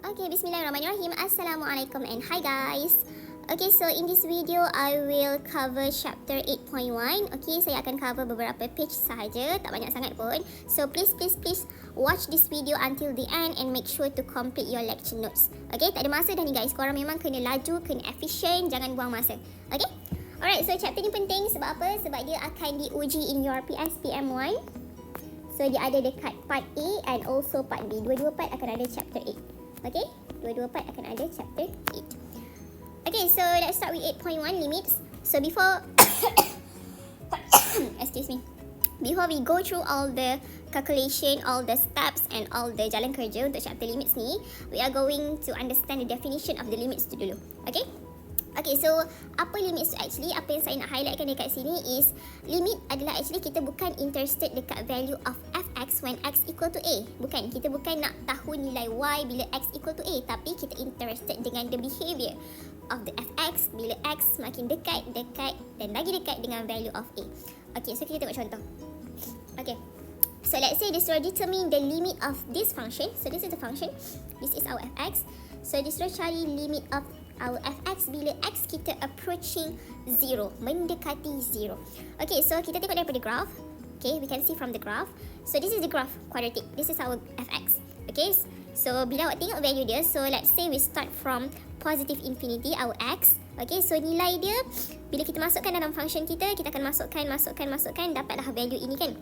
Okay, bismillahirrahmanirrahim. Assalamualaikum and hi guys. Okay, so in this video I will cover chapter 8.1. Okay, saya akan cover beberapa page sahaja, tak banyak sangat pun. So please watch this video until the end and make sure to complete your lecture notes. Okay, tak ada masa dah ni guys. Korang memang kena laju, kena efficient, jangan buang masa. Okay? Alright, so chapter ni penting sebab apa? Sebab dia akan diuji in your PSPM1. So dia ada dekat part A and also part B. Dua-dua part akan ada chapter 8. Okay, dua-dua part akan ada chapter 8. Okay, so let's start with 8.1 limits. So before excuse me, before we go through all the calculation, all the steps and all the jalan kerja untuk chapter limits ni, we are going to understand the definition of the limits tu dulu. Okay? Okay, so apa limits tu actually? Apa yang saya nak highlightkan dekat sini is limit adalah actually kita bukan interested dekat value of fx when x equal to a. Bukan, kita bukan nak tahu nilai y bila x equal to a, tapi kita interested dengan the behavior of the fx bila x makin dekat dan lagi dekat dengan value of a. Okay, so kita tengok contoh. Okay, so let's say this will determine the limit of this function. So this is the function, this is our fx. So this will cari limit of our fx bila x kita approaching 0, mendekati 0. Okay, so kita tengok daripada graph. Okay, we can see from the graph. So this is the graph quadratic. This is our fx. Okay, so bila awak tengok value dia, so let's say we start from positive infinity, our x. Okay, so nilai dia bila kita masukkan dalam function kita, kita akan masukkan, dapatlah value ini kan.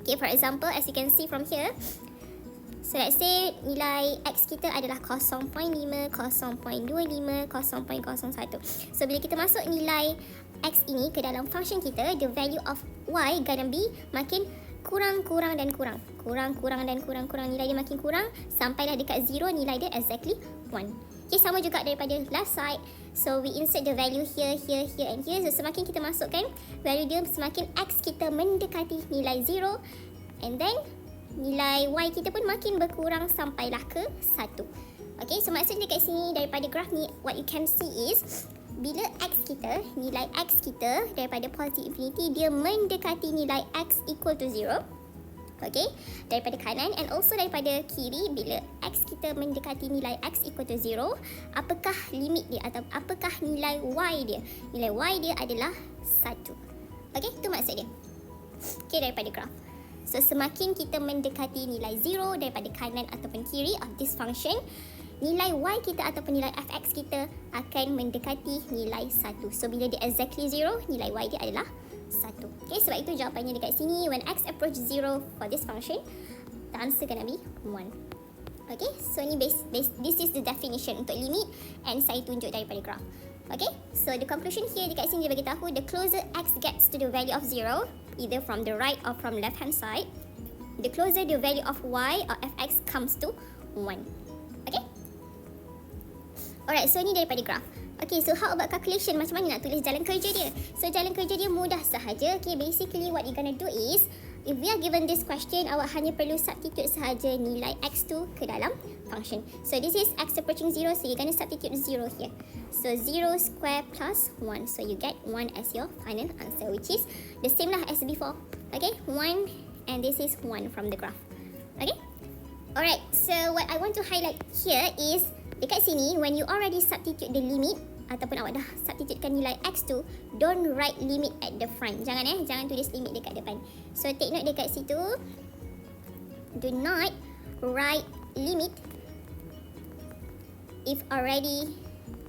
Okay, for example, as you can see from here, so let's say nilai x kita adalah 0.5, 0.25, 0.01. So bila kita masuk nilai x ini ke dalam function kita, the value of y gonna be makin kurang. Nilai dia makin kurang sampailah dekat 0, nilai dia exactly 1. Okay, sama juga daripada left side. So we insert the value here and here. So semakin kita masukkan value dia, semakin x kita mendekati nilai 0, and then nilai y kita pun makin berkurang sampailah ke 1. Okay, so maksudnya dekat sini daripada graf ni, what you can see is bila x kita, nilai x kita daripada positive infinity, dia mendekati nilai x equal to 0. Okay, daripada kanan and also daripada kiri, bila x kita mendekati nilai x equal to 0, apakah limit dia atau apakah nilai y dia? Nilai y dia adalah 1. Okay, itu maksud dia. Okay, daripada graf. So semakin kita mendekati nilai 0 daripada kanan ataupun kiri of this function, nilai y kita ataupun nilai fx kita akan mendekati nilai 1. So bila dia exactly 0, nilai y dia adalah 1. Okay, sebab itu jawapannya dekat sini, when x approach 0 for this function, the answer gonna be 1. Okay, so ni this is the definition untuk limit and saya tunjuk daripada graph. Okay, so the conclusion here dekat sini dia bagi tahu, the closer x gets to the value of 0, either from the right or from left hand side, the closer the value of y or fx comes to 1. Okay, alright, so ni daripada graph. Okay, so how about calculation? Macam mana nak tulis jalan kerja dia? So jalan kerja dia mudah sahaja. Okay, basically what you gonna do is, if we are given this question, awak hanya perlu substitute sahaja nilai x tu ke dalam function. So this is x approaching 0, so you're gonna substitute 0 here. So 0 square plus 1. So you get 1 as your final answer, which is the same lah as before. Okay, 1 and this is 1 from the graph. Okay, alright, so what I want to highlight here is, dekat sini, when you already substitute the limit, ataupun awak dah substitutekan nilai x tu, don't write limit at the front. Jangan tulis limit dekat depan. So take note dekat situ, do not write limit if already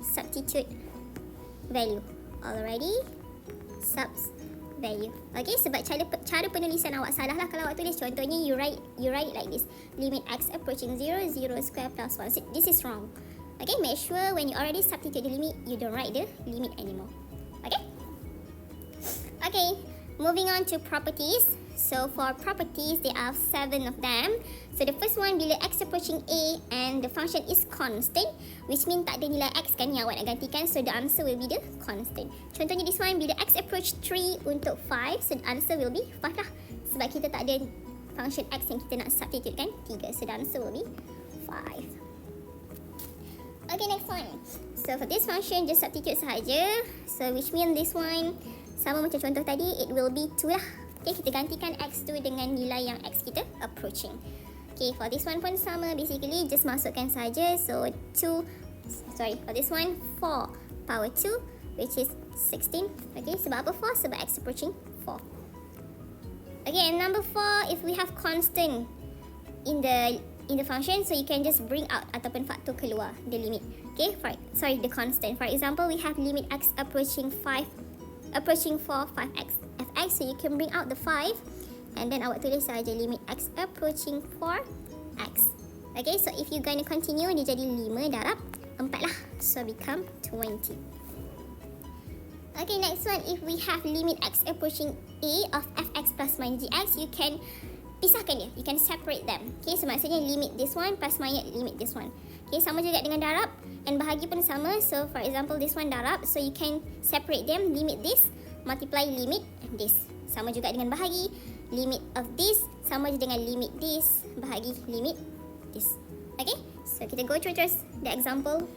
substitute value. Already subs value. Okay, sebab cara penulisan awak salah lah kalau awak tulis. Contohnya you write it like this, limit x approaching 0, 0 square plus 1. So, this is wrong. Okay, make sure when you already substitute the limit, you don't write the limit anymore. Okay? Okay, moving on to properties. So for properties, there are 7 of them. So the first one, bila x approaching a and the function is constant, which means tak ada nilai x kan yang awak nak gantikan, so the answer will be the constant. Contohnya this one, bila x approach 3 untuk 5, so the answer will be 5 lah. Sebab kita tak ada function x yang kita nak substitute kan, 3, so the answer will be 5. Okay, next one. So for this function, just substitute sahaja. So which means this one, sama macam contoh tadi, it will be 2 lah. Okay, kita gantikan x tu dengan nilai yang x kita approaching. Okay, for this one pun sama. Basically, just masukkan saja. So, for this one, 4 power 2, which is 16. Okay, sebab apa 4? Sebab x approaching 4. Okay, and number 4, if we have constant in the function, so you can just bring out ataupun faktor keluar the limit. Okay, the constant. For example, we have limit x approaching 4, 5x fx. So you can bring out the 5, and then awak tulis saja limit x approaching 4x. Okay, so if you gonna continue, dia jadi 5 darab 4 lah. So become 20. Okay, next one, if we have limit x approaching a of fx plus minus dx, you can pisahkan dia. You can separate them. Okay, so maksudnya limit this one plus minus limit this one. Okay, sama juga dengan darab, and bahagi pun sama. So for example, this one darab, so you can separate them. Limit this multiply limit this. Sama juga dengan bahagi. Limit of this sama je dengan limit this bahagi limit this. Okay, so kita go through terus the example.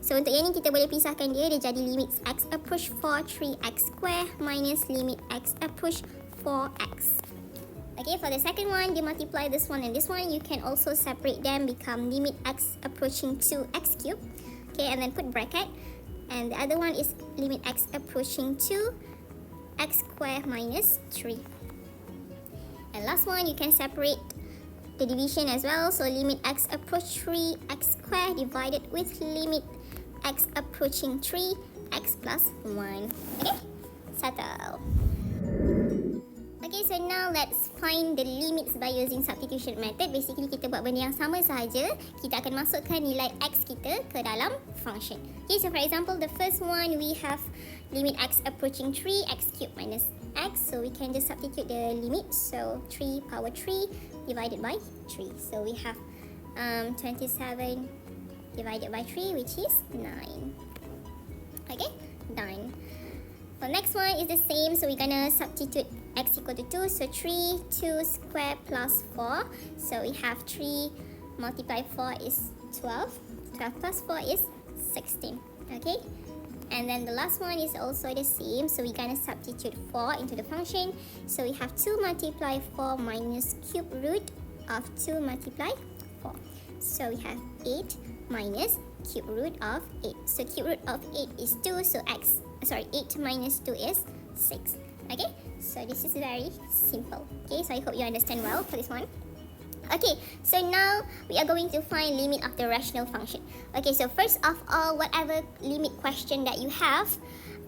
So untuk yang ni kita boleh pisahkan dia jadi limit x approach 4 3x square minus limit x approach 4x. Okay, for the second one, they multiply this one and this one. You can also separate them, become limit x approaching 2x cubed. Okay, and then put bracket. And the other one is limit x approaching 2x square minus 3. And last one, you can separate the division as well. So limit x approach 3x square divided with limit x approaching 3x plus 1. Okay, settle. Okay, so now let's find the limits by using substitution method. Basically, kita buat benda yang sama sahaja. Kita akan masukkan nilai x kita ke dalam function. Okay, so for example, the first one, we have limit x approaching 3x cubed minus x. So we can just substitute the limit. So 3 power 3 divided by 3. So we have 27 divided by 3, which is 9. Okay, done. The next one is the same, so we're gonna substitute x equal to 2. So 3, 2 square plus 4. So we have 3 multiplied 4 is 12. 12 plus 4 is 16. Okay, and then the last one is also the same. So we're gonna substitute 4 into the function. So we have 2 multiply 4 minus cube root of 2 multiply 4. So we have 8 minus cube root of 8. So cube root of 8 is 2. So 8 minus 2 is 6. Okay, so this is very simple. Okay, so I hope you understand well for this one. Okay, so now we are going to find limit of the rational function. Okay, so first of all, whatever limit question that you have,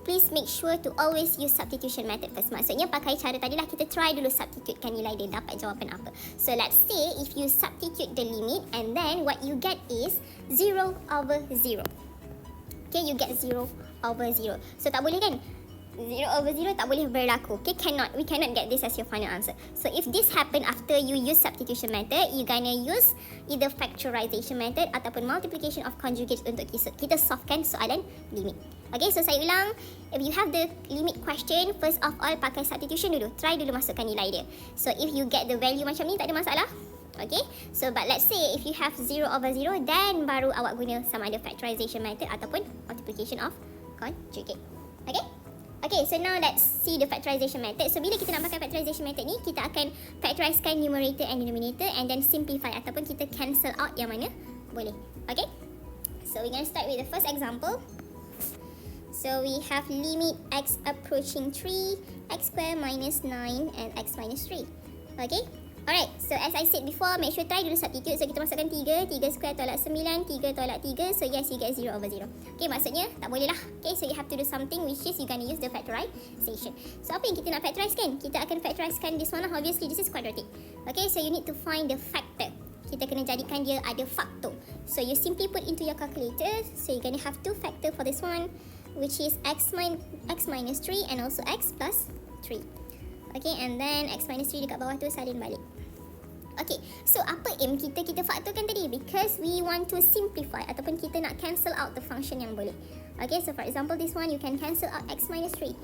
please make sure to always use substitution method first. Maksudnya pakai cara tadi lah, kita try dulu substitutekan nilai dia, dapat jawapan apa. So let's say if you substitute the limit and then what you get is 0 over 0. Okay, you get 0 over 0. So tak boleh kan? 0 over 0 tak boleh berlaku. Okay, we cannot get this as your final answer. So if this happen after you use substitution method, you gonna use either factorization method ataupun multiplication of conjugates untuk kita solvekan soalan limit. Okay, so saya ulang, if you have the limit question, first of all pakai substitution dulu. Try dulu masukkan nilai dia. So if you get the value macam ni, tak ada masalah. Okay, so but let's say if you have 0 over 0, then baru awak guna sama ada factorization method ataupun multiplication of conjugate. Okay? Okay, so now let's see the factorization method. So bila kita nak pakai factorization method ni, kita akan factorizekan numerator and denominator and then simplify ataupun kita cancel out yang mana boleh. Okay? So we're going to start with the first example. So we have limit x approaching 3, x square minus 9 and x minus 3. Okay? Alright, so as I said before, make sure try dulu substitute. So kita masukkan 3 square tolak 9, 3 tolak 3. So yes, you get 0 over 0. Okay, maksudnya tak boleh lah. Okay, so you have to do something which is you gonna use the factorization. So apa yang kita nak factorize kan? Kita akan factorizekan this one lah. Obviously, this is quadratic. Okay, so you need to find the factor. Kita kena jadikan dia ada faktor. So you simply put into your calculator. So you're gonna have 2 factor for this one, which is x minus 3 and also x plus 3. Okay, and then x minus 3 dekat bawah tu salin balik. Okay, so apa aim kita faktorkan tadi? Because we want to simplify ataupun kita nak cancel out the function yang boleh. Okay, so for example, this one you can cancel out x minus 3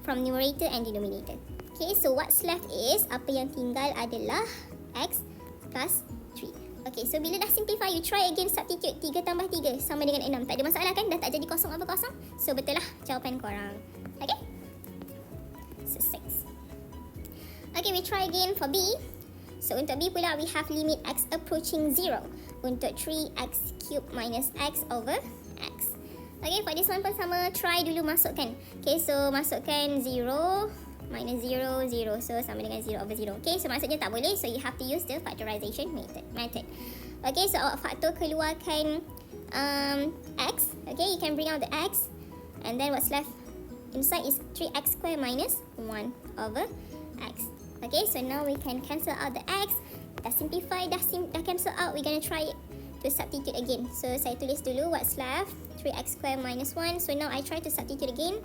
from numerator and denominator. Okay, so what's left is, apa yang tinggal adalah x plus 3. Okay, so bila dah simplify, you try again substitute 3 tambah 3 sama dengan 6. Tak ada masalah kan? Dah tak jadi kosong apa kosong. So betul lah jawapan korang. Okay, so 6. Okay, we try again for B. So untuk B pula, we have limit x approaching 0. Untuk 3x cubed minus x over x. Okay, for this one pun sama, try dulu masukkan. Okay, so masukkan 0 minus 0, 0. So sama dengan 0 over 0. Okay, so maksudnya tak boleh. So you have to use the factorization method. Okay, so awak faktor keluarkan x. Okay, you can bring out the x. And then what's left inside is 3x squared minus 1 over x. Okay, so now we can cancel out the x. Dah simplify, dah cancel out. We're going to try it to substitute again. So saya tulis dulu what's left. 3x squared minus 1. So now I try to substitute again.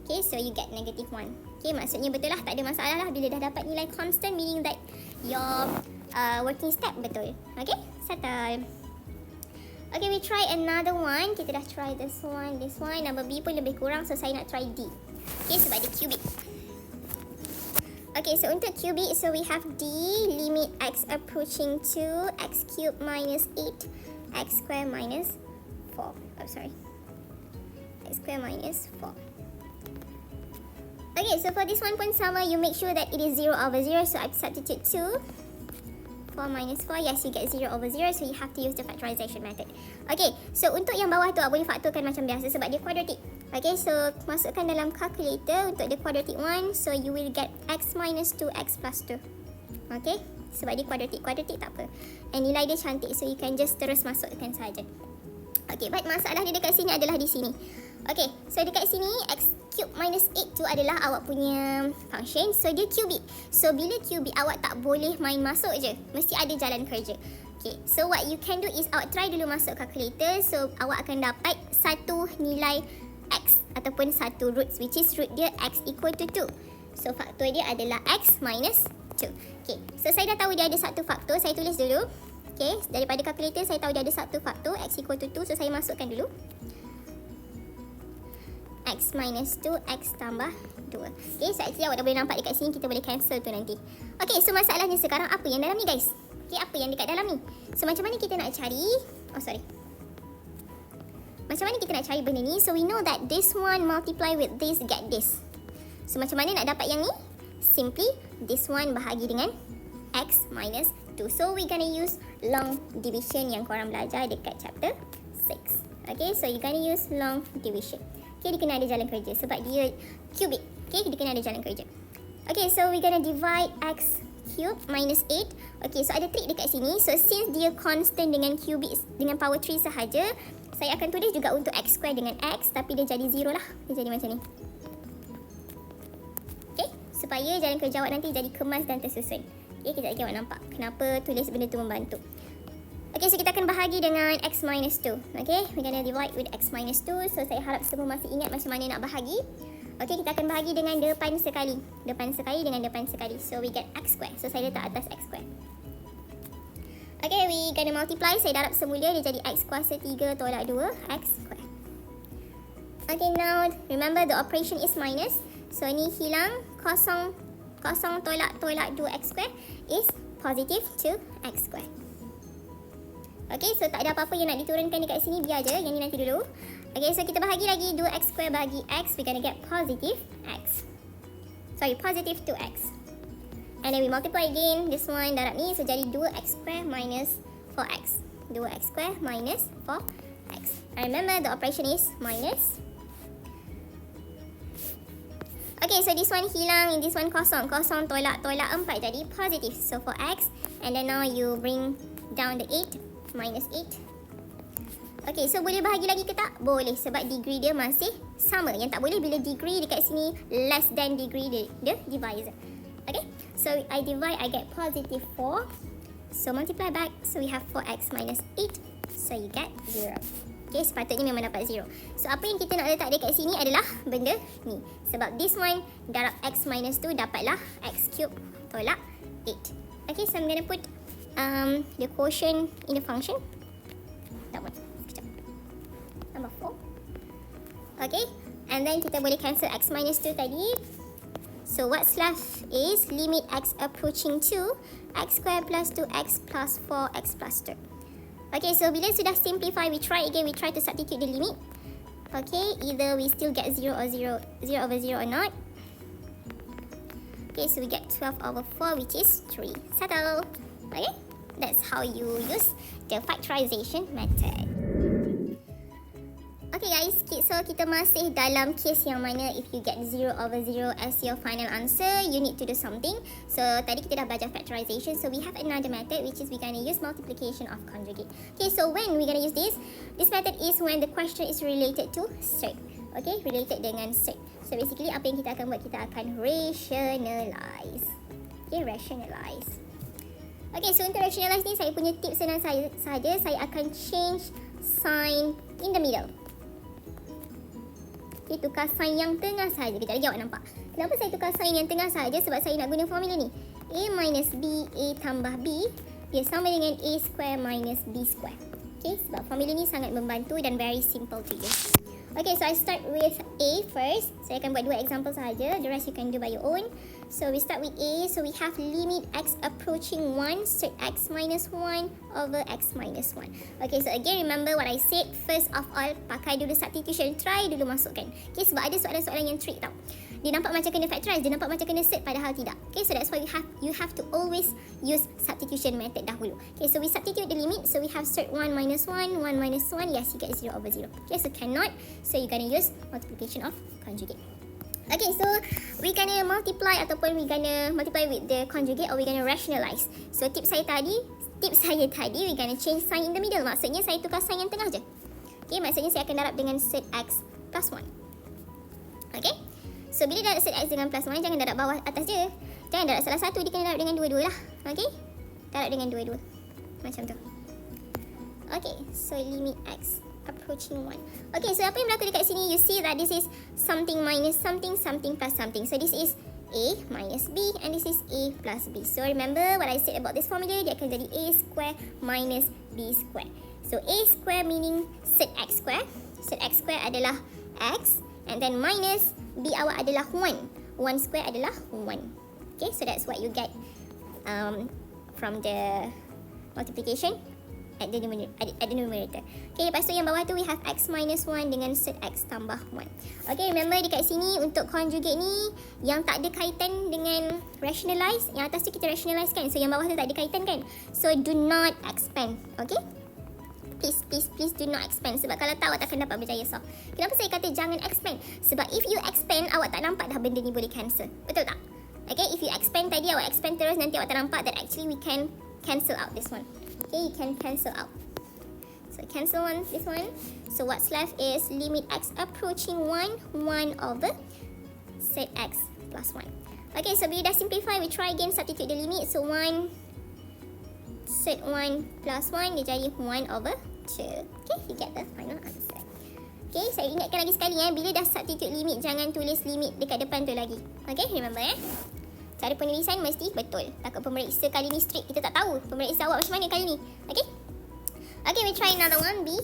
Okay, so you get negative 1. Okay, maksudnya betul lah, tak ada masalah lah bila dah dapat nilai constant, meaning that your working step betul. Okay, settle. Okay, we try another one. Kita dah try this one. Number B pun lebih kurang, so saya nak try D. Okay, sebab dia cubic. Okay, so untuk cubic, so we have D, limit x approaching 2, x cubed minus 8, x squared minus 4. Oh, sorry. X squared minus 4. Okay, so for this one pun sama, you make sure that it is 0 over 0, so I substitute 2. 4 minus 4, yes, you get 0 over 0, so you have to use the factorization method. Okay, so untuk yang bawah tu, boleh faktorkan macam biasa sebab dia quadratic. Okay, so masukkan dalam calculator untuk the quadratic one, so you will get x minus 2x plus 2. Okay, sebab dia quadratic tak apa. And nilai dia cantik, so you can just terus masukkan saja. Okay, but masalah dia dekat sini adalah di sini. Okay, so dekat sini x cube minus 8 tu adalah awak punya function. So dia cubic. So bila cubic, awak tak boleh main masuk je. Mesti ada jalan kerja. Okay, so what you can do is awak try dulu masuk calculator. So awak akan dapat satu nilai x ataupun satu roots, which is root dia x equal to 2. So faktor dia adalah x minus 2. Okay, so saya dah tahu dia ada satu faktor. Saya tulis dulu. Okay, daripada calculator saya tahu dia ada satu faktor, x equal to 2. So saya masukkan dulu. X minus 2, x tambah 2. Okay, so actually awak dah boleh nampak dekat sini, kita boleh cancel tu nanti. Okay, so masalahnya sekarang apa yang dalam ni guys? Okay, apa yang dekat dalam ni? So macam mana kita nak cari? Macam mana kita nak cari benda ni? So we know that this one multiply with this get this. So macam mana nak dapat yang ni? Simply this one bahagi dengan x minus 2. So we gonna use long division yang korang belajar dekat chapter 6. Okay, so you gonna use long division. Okay, dia kena ada jalan kerja sebab dia cubic. Okay, dia kena ada jalan kerja. Okay, so we gonna divide x cube minus 8. Okay, so ada trik dekat sini. So since dia constant dengan cubic dengan power 3 sahaja, saya akan tulis juga untuk x square dengan x, tapi dia jadi 0 lah. Dia jadi macam ni. Okay, supaya jalan kerja awak nanti jadi kemas dan tersusun. Okay, kejap lagi awak nampak kenapa tulis benda tu membantu. Okay, so kita akan bahagi dengan x minus 2. Okay, we're gonna divide with x minus 2. So saya harap semua masih ingat macam mana nak bahagi. Okay, kita akan bahagi dengan depan sekali. Depan sekali dengan depan sekali. So we get x square. So saya letak atas x square. Okay, we gonna multiply. Saya darab semula, dia jadi x kuasa 3 tolak 2 x square. Okay, now remember the operation is minus. So ni hilang, kosong tolak 2x square is positive 2x square. Okay, so tak ada apa-apa yang nak diturunkan dekat sini, biar je. Yang ni nanti dulu. Okay, so kita bahagi lagi 2x square bahagi x. We're gonna get positive x. Sorry, positive 2x. And then we multiply again. This one darab ni, so jadi 2x square minus 4x. 2x square minus 4x. And remember the operation is minus. Okay, so this one hilang, this one kosong. Kosong tolak 4 jadi positive. So 4x. And then now you bring down the 8. Minus 8. Okay, so boleh bahagi lagi ke tak? Boleh, sebab degree dia masih sama. Yang tak boleh bila degree dekat sini less than degree the divisor. Okay, so I divide, I get positive 4. So multiply back, so we have 4x minus 8. So you get 0. Okay, sepatutnya memang dapat 0. So apa yang kita nak letak dekat sini adalah benda ni. Sebab this one darab x minus 2 dapatlah x cube tolak 8. Okay, so I'm gonna put the quotient in the function. Tak boleh. Sekejap. Number 4. Okay. And then kita boleh cancel x minus 2 tadi. So what's left is limit x approaching 2. X square plus 2x plus 4x plus 2. Okay. So bila sudah simplify, we try again. We try to substitute the limit. Okay. Either we still get 0 over 0 or not. Okay, so we get 12 over 4, which is 3. Settle. Okay, that's how you use the factorization method. Okay guys, so kita masih dalam case yang mana if you get 0 over 0 as your final answer, you need to do something. So tadi kita dah belajar factorization, so we have another method which is we're going to use multiplication of conjugate. Okay, so when we're going to use this method is when the question is related to cert. Okay, related dengan cert. So basically apa yang kita akan buat, kita akan rationalize. Okay, rationalize. Okay, so untuk rationalize ni saya punya tips senang saja, saya akan change sign in the middle. Okay, tukar sign yang tengah saja. Kejap lagi awak nampak. Kenapa saya tukar sign yang tengah saja? Sebab saya nak guna formula ni. A minus B, A tambah B, dia sama dengan A square minus B square. Okay, sebab formula ni sangat membantu dan very simple to use. Okay, so I start with A first. Saya akan buat 2 example saja. The rest you can do by your own. So we start with A. So we have limit x approaching 1, set x minus 1 over x minus 1. Okay, so again remember what I said. First of all, pakai dulu substitution. Try dulu masukkan. Okay, sebab ada soalan-soalan yang trick tau. Dia nampak macam kena factorize, dia nampak macam kena set, padahal tidak. Okay, so that's why you have to always use substitution method dahulu. Okay, so we substitute the limit. So we have set 1 minus 1, 1 minus 1. Yes, you get 0 over 0. Okay, so cannot. So you're gonna use multiplication of conjugate. Okay, so we're gonna multiply ataupun we're gonna multiply with the conjugate or we're gonna rationalize. So tips saya tadi, we're gonna change sign in the middle. Maksudnya saya tukar sign yang tengah je. Okay, maksudnya saya akan darab dengan set x plus 1. Okay, so bila darab set x dengan plus 1, jangan darab bawah atas je. Jangan darab salah satu, dia kena darab dengan dua-dua lah. Okay, darab dengan dua-dua. Macam tu. Okay, so limit x approaching 1. Okay, so apa yang berlaku dekat sini? You see that this is something minus something, something plus something. So this is A minus B and this is A plus B. So remember what I said about this formula, dia akan jadi A square minus B square. So A square meaning set x square. Set x square adalah x and then minus B awak adalah 1. 1 square adalah 1. Okay, so that's what you get from the multiplication at the numerator. Okay, lepas tu yang bawah tu we have x minus 1 dengan set x tambah 1. Okay, remember dekat sini untuk conjugate ni yang tak ada kaitan dengan rationalize, yang atas tu kita rationalize kan. So yang bawah tu tak ada kaitan kan. So do not expand. Okay, please do not expand. Sebab kalau tak awak takkan dapat berjaya solve. Kenapa saya kata jangan expand? Sebab if you expand, awak tak nampak dah benda ni boleh cancel. Betul tak? Okay, if you expand tadi, awak expand terus, nanti awak tak nampak that actually we can cancel out this one. Okay, you can cancel out. So cancel this one. So what's left is limit x approaching 1, 1 over set x plus 1. Okay, so bila dah simplify, we try again, substitute the limit. So 1 set 1 plus 1, dia jadi 1 over 2. Okay, you get the final answer. Okay, saya ingatkan lagi sekali bila dah substitute limit, jangan tulis limit dekat depan tu lagi. Okay, remember cara penulisan mesti betul. Takut pemeriksa kali ni strict, kita tak tahu pemeriksa awak macam mana kali ni. Okay, okay, we try another one, B.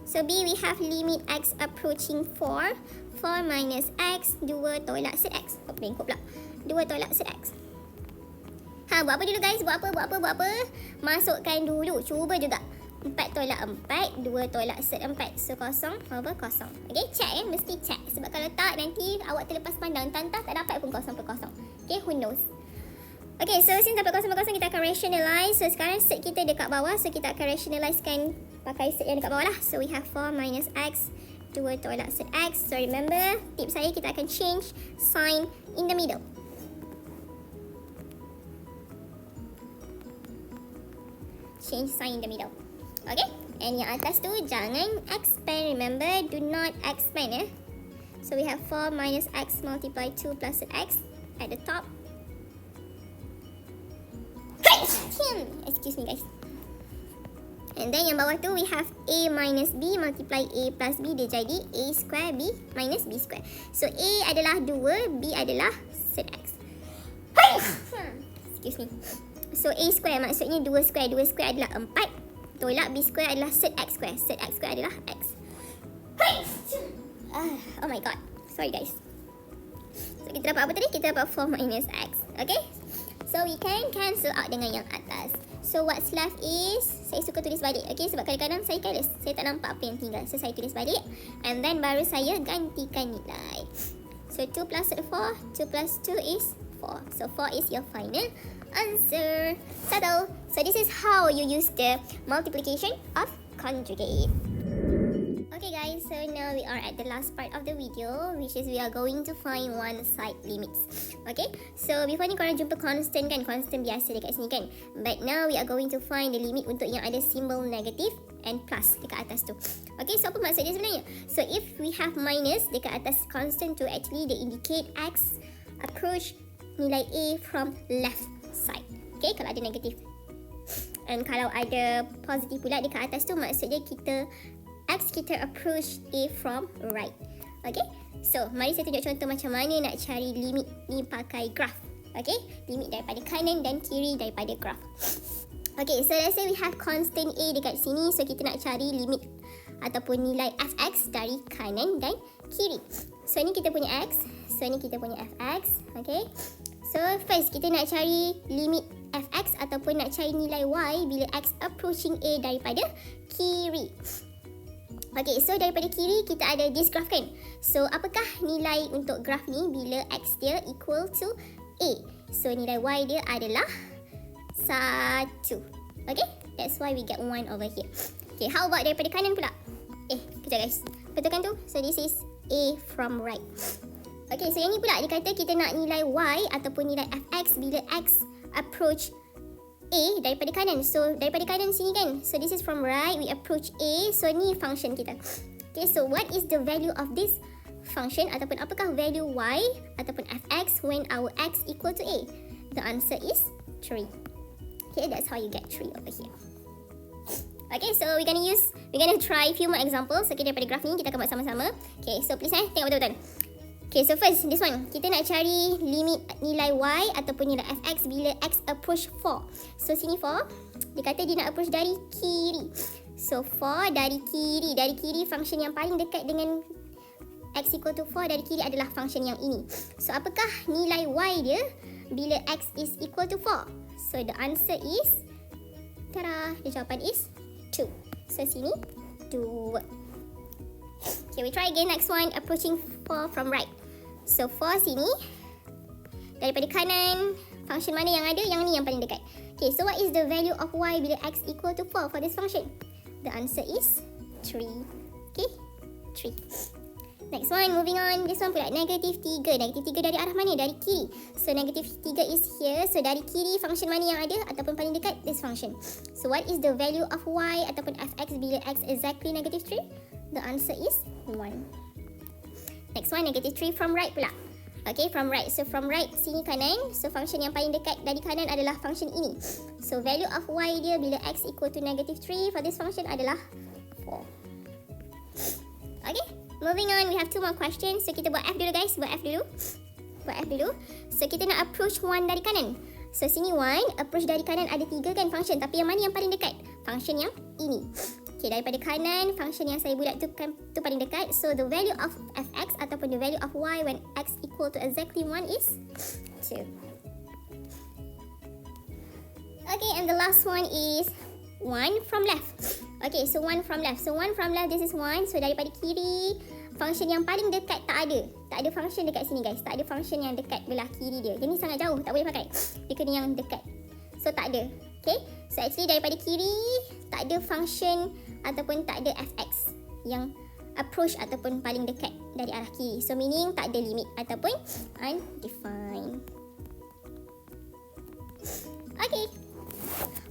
So B we have limit x approaching 4, 4 minus x, 2 tolak set x. Bengkok pula, 2 tolak set x. Buat apa dulu guys? Buat apa? Masukkan dulu, cuba juga. 4 tolak 4, 2 tolak set 4. So kosong over kosong. Okay, check mesti check. Sebab kalau tak, nanti awak terlepas pandang, tantah tak dapat pun kosong per kosong. Okay, who knows? Okay, so since dapat kosong per kosong, kita akan rationalize. So sekarang set kita dekat bawah, so kita akan rationalizekan pakai set yang dekat bawah lah. So we have 4 minus x, 2 tolak set x. So remember, tips saya, kita akan change sign in the middle. Change sign in the middle. Okay, and yang atas tu jangan expand. Remember, do not expand. So we have 4 minus x multiply 2 plus x at the top. Excuse me guys. And then yang bawah tu we have a minus b multiply a plus b, dia jadi a square b minus b square. So a adalah 2, b adalah set x. Excuse me. So a square maksudnya 2 square. 2 square adalah 4. Tolak b square adalah set x square. Set x square adalah x. Oh my god. Sorry guys. So kita dapat apa tadi? Kita dapat 4 minus x. Okay, so we can cancel out dengan yang atas. So what's left is, saya suka tulis balik. Okay, sebab kadang-kadang saya careless, saya tak nampak apa yang tinggal. So saya tulis balik, and then baru saya gantikan nilai. So 2 plus 4, 2 plus 2 is 4. So 4 is your final answer. Settle. So this is how you use the multiplication of conjugate. Okay guys, so now we are at the last part of the video, which is we are going to find one-side limits. Okay, so before ni korang jumpa constant kan, constant biasa dekat sini kan. But now we are going to find the limit untuk yang ada simbol negative and plus dekat atas tu. Okay, so apa maksud dia sebenarnya? So if we have minus dekat atas constant tu, actually they indicate X approach nilai A from left side. Okay, kalau ada negative. And kalau ada positif pula dekat atas tu, maksudnya X kita approach A from right. Okay, so mari saya tunjuk contoh macam mana nak cari limit ni pakai graph. Okay, limit daripada kanan dan kiri daripada graph. Okay, so let's say we have constant A dekat sini. So kita nak cari limit ataupun nilai fx dari kanan dan kiri. So ni kita punya x, so ni kita punya fx. Okay, so first kita nak cari limit fx ataupun nak cari nilai y bila x approaching A daripada kiri. Okay, so daripada kiri kita ada this graph kan. So apakah nilai untuk graph ni bila x dia equal to A? So nilai y dia adalah 1. Okay, that's why we get 1 over here. Okay, how about daripada kanan pula? Kejap guys, betulkan tu. So this is A from right. Okay, so yang ni pula dia kata kita nak nilai y ataupun nilai fx bila x approach A daripada kanan. So daripada kanan sini kan. So this is from right, we approach A. So ni function kita. Okay, so what is the value of this function ataupun apakah value y ataupun fx when our x equal to A? The answer is 3. Okay, that's how you get 3 over here. Okay, so we're gonna try a few more examples. Okay, daripada graph ni kita akan buat sama-sama. Okay, so please tengok betul-betul. Okay, so first, this one. Kita nak cari limit nilai y ataupun nilai fx bila x approach 4. So, sini 4. Dia kata dia nak approach dari kiri. So, 4 dari kiri. Dari kiri, function yang paling dekat dengan x equal to 4 dari kiri adalah function yang ini. So, apakah nilai y dia bila x is equal to 4? So, the answer is, tada, the jawapan is 2. So, sini 2. Okay, we try again. Next one, approaching 4 from right. So 4 sini, daripada kanan, function mana yang ada? Yang ni yang paling dekat. Okay, so what is the value of y bila x equal to 4 for this function? The answer is 3. Okay, 3. Next one, moving on. This one pula, negative 3. Negative 3 dari arah mana? Dari kiri. So negative 3 is here. So dari kiri, function mana yang ada? Ataupun paling dekat, this function. So what is the value of y ataupun fx bila x exactly negative 3? The answer is 1. Next one, negative 3 from right pula. Okay, from right. So from right, sini kanan. So function yang paling dekat dari kanan adalah function ini. So value of y dia bila x equal to negative 3 for this function adalah 4. Okay, moving on. We have 2 more questions. So kita buat F dulu guys. Buat F dulu. So kita nak approach 1 dari kanan. So sini 1, approach dari kanan ada 3 kan function. Tapi yang mana yang paling dekat? Function yang ini. Okay, daripada kanan, function yang saya bulat tu paling dekat. So, the value of fx ataupun the value of y when x equal to exactly 1 is 2. Okay, and the last one is 1 from left. Okay, so 1 from left. So, 1 from left, this is 1. So, daripada kiri, function yang paling dekat tak ada. Tak ada function dekat sini guys. Tak ada function yang dekat belah kiri dia. Yang ni sangat jauh, tak boleh pakai. Dia kena yang dekat. So, tak ada. Okay, so actually daripada kiri, tak ada function ataupun tak ada fx yang approach ataupun paling dekat dari arah kiri. So meaning tak ada limit ataupun undefined. Okay.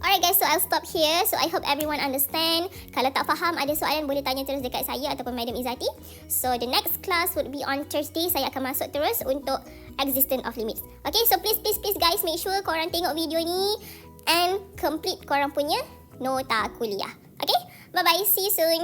Alright guys, so I'll stop here. So I hope everyone understand. Kalau tak faham, ada soalan boleh tanya terus dekat saya ataupun Madam Izzati. So the next class would be on Thursday. Saya akan masuk terus untuk existence of limits. Okay, so please guys, make sure korang tengok video ni and complete korang punya nota kuliah. Okay, bye-bye. See you soon.